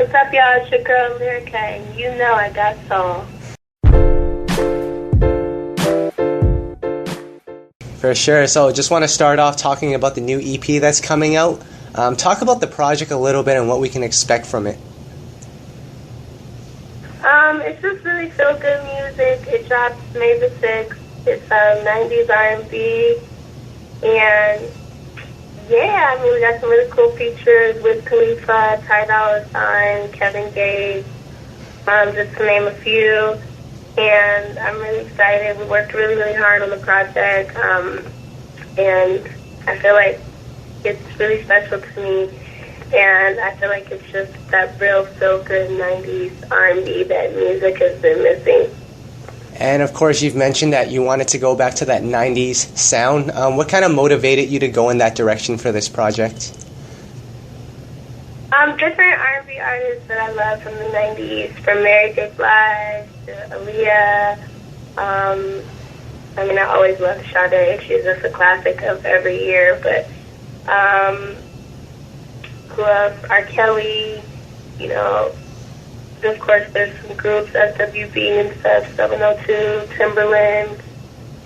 What's up, y'all? It's your girl, Lyrica, and you know I got soul. For sure. So just want to start off talking about the new EP that's coming out. Talk about the project a little bit and what we can expect from it. It's just really feel-good music. It drops May the 6th. It's 90s R&B. And, yeah, I mean, we got some really cool features with Khalifa, Ty Dolla $ign, Kevin Gates, just to name a few. And I'm really excited. We worked really, really hard on the project, and I feel like it's really special to me. And I feel like it's just that real feel-good 90s R&B that music has been missing. And, of course, you've mentioned that you wanted to go back to that 90s sound. What kind of motivated you to go in that direction for this project? Different R&B artists that I love from the 90s, from Mary J. Blige to Aaliyah. I mean, I always love Sade. She's just a classic of every year. But who else? R. Kelly, you know. Of course, there's some groups, SWB and stuff, 702, Timbaland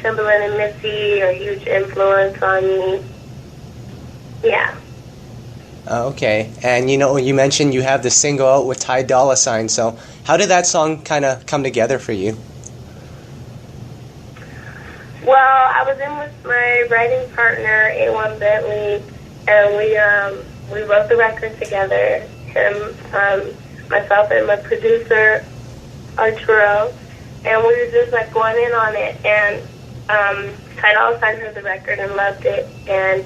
and Missy are a huge influence on me. Yeah. Okay, and you mentioned you have the single out with Ty Dolla $ign, so how did that song kind of come together for you? Well, I was in with my writing partner, A1 Bentley, and we wrote the record together, him, myself and my producer, Arturo, and we were just like going in on it, and Ty Dolla $ign heard the record and loved it, and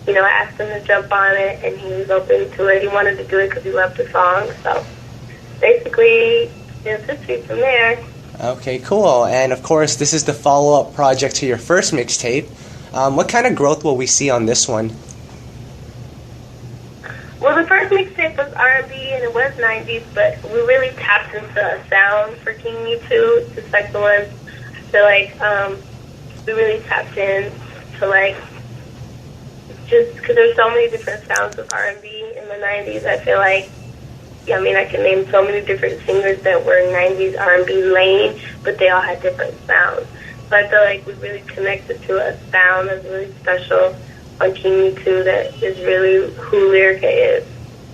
I asked him to jump on it, and he was open to it. He wanted to do it because he loved the song. So basically, it's history from there. Okay, cool. And of course, this is the follow-up project to your first mixtape. What kind of growth will we see on this one? Well, the first mixtape was R&B, and it was 90s, but we really tapped into a sound for King Me Too. Just like the one, I feel like we really tapped in to like, just because there's so many different sounds of R&B in the 90s, I feel like, I can name so many different singers that were in 90s R&B lane, but they all had different sounds. So I feel like we really connected to a sound that's really special on King Me Too that is really who Lyrica is.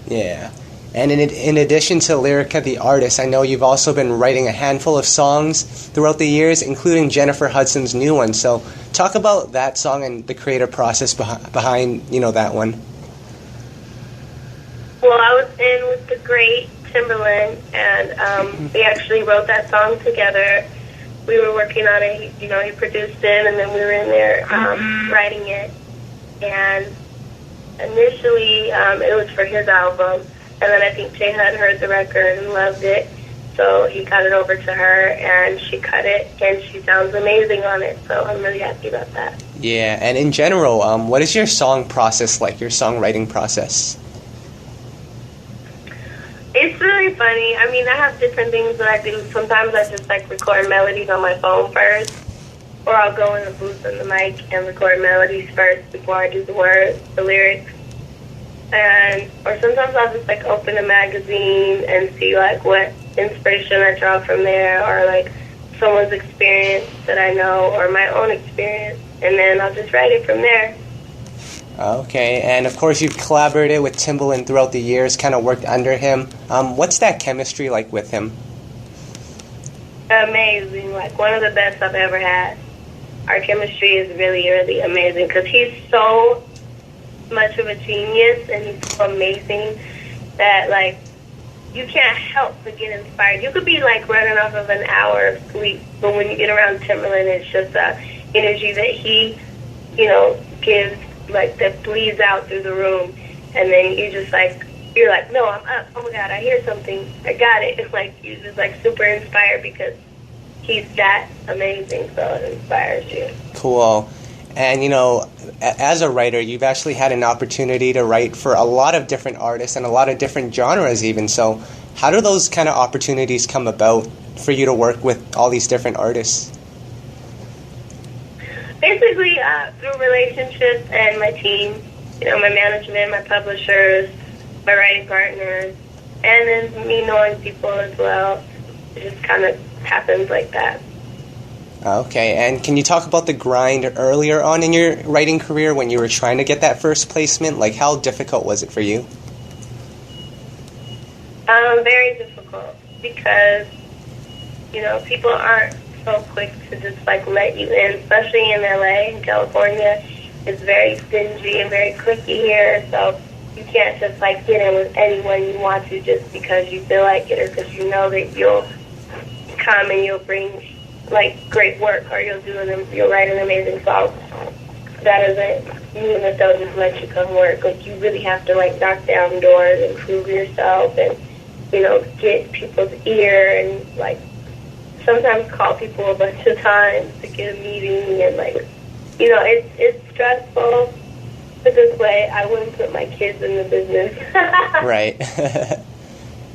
Yeah. And in addition to Lyrica, the artist, I know you've also been writing a handful of songs throughout the years, including Jennifer Hudson's new one. So talk about that song and the creative process behind that one. Well, I was in with the great Timbaland, and we actually wrote that song together. We were working on it. He produced it, and then we were in there writing it. And initially, it was for his album. And then I think J Hud heard the record and loved it. So he got it over to her, and she cut it, and she sounds amazing on it. So I'm really happy about that. Yeah, and in general, what is your song process like, your songwriting process? It's really funny. I mean, I have different things that I do. Sometimes I just, record melodies on my phone first, or I'll go in the booth on the mic and record melodies first before I do the lyrics. Or sometimes I'll just open a magazine and see what inspiration I draw from there, or someone's experience that I know, or my own experience, and then I'll just write it from there. Okay, and of course you've collaborated with Timbaland throughout the years, kind of worked under him. What's that chemistry like with him? Amazing, one of the best I've ever had. Our chemistry is really, really amazing because he's so much of a genius, and he's so amazing that you can't help but get inspired. You could be running off of an hour of sleep, but when you get around Timbaland, it's just the energy that he gives, that bleeds out through the room, and then you just you're no, I'm up, oh my god, I hear something, I got it. It's you're just super inspired because he's that amazing, so it inspires you. Cool. And, as a writer, you've actually had an opportunity to write for a lot of different artists and a lot of different genres even. So how do those kind of opportunities come about for you to work with all these different artists? Basically, through relationships and my team, my management, my publishers, my writing partners, And then me knowing people as well. It just kind of happens like that. Okay, and can you talk about the grind earlier on in your writing career when you were trying to get that first placement? Like, how difficult was it for you? Very difficult because, you know, people aren't so quick to just, like, let you in, especially in LA, in California. It's very stingy and very cliquey here, so you can't just, like, get in with anyone you want to just because you feel like it or because you know that you'll come and you'll bring, like, great work or you'll write an amazing song. That doesn't mean that they'll just let you come work. Like, you really have to, like, knock down doors and prove yourself and, you know, get people's ear and, like, sometimes call people a bunch of times to get a meeting and, like, you know, it's stressful. But this way, I wouldn't put my kids in the business. Right.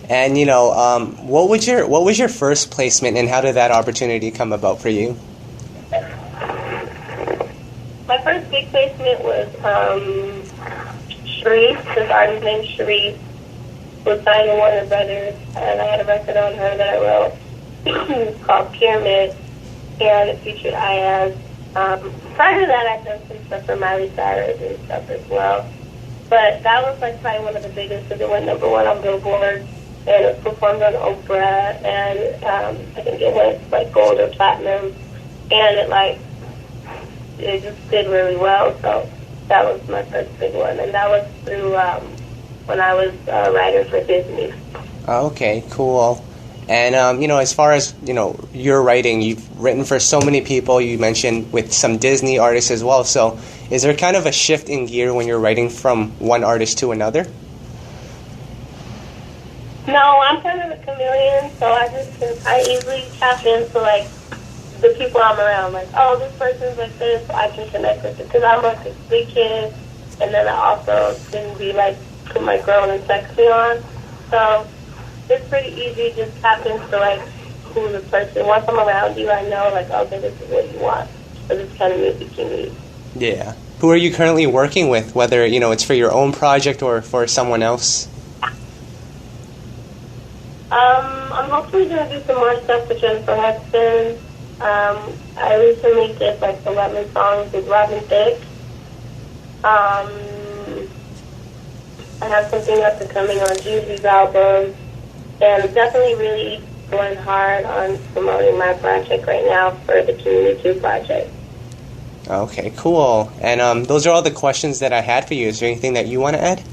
And, you know, what was your first placement, and how did that opportunity come about for you? My first big placement was Sharif. This artist named Sharif was signed to Warner Brothers, and I had a record on her that I wrote called Pyramid, and it featured Ayaz. Prior to that, I'd done some stuff for Miley Cyrus and stuff as well. But that was, like, probably one of the biggest, because it went number one on Billboard, and it was performed on Oprah, and I think it went, like, gold or platinum, and it just did really well. So that was my first big one, and that was through when I was a writer for Disney. Okay, cool. And, you know, as far as, you know, your writing, you've written for so many people, you mentioned with some Disney artists as well. So is there kind of a shift in gear when you're writing from one artist to another? No, I'm kind of a chameleon, so I easily tap into, like, the people I'm around. Like, oh, this person's like this, so I can connect with it. Because I'm, like, a big kid, and then I also can be, like, put my grown and sexy on. So it's pretty easy to just tap into, like, who the person. Once I'm around you, I know, like, okay, this is what you want. Or this kind of music you need. Yeah. Who are you currently working with, whether, you know, it's for your own project or for someone else? I'm hopefully going to do some more stuff with Jennifer Hudson. I recently did, like, 11 songs with Robin Thicke. I have something up and coming on Jeezy's album. And I'm definitely really going hard on promoting my project right now for the Community 2 project. Okay, cool. And those are all the questions that I had for you. Is there anything that you want to add?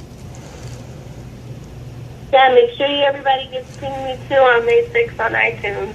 Yeah, make sure everybody gets Community 2 on May 6th on iTunes.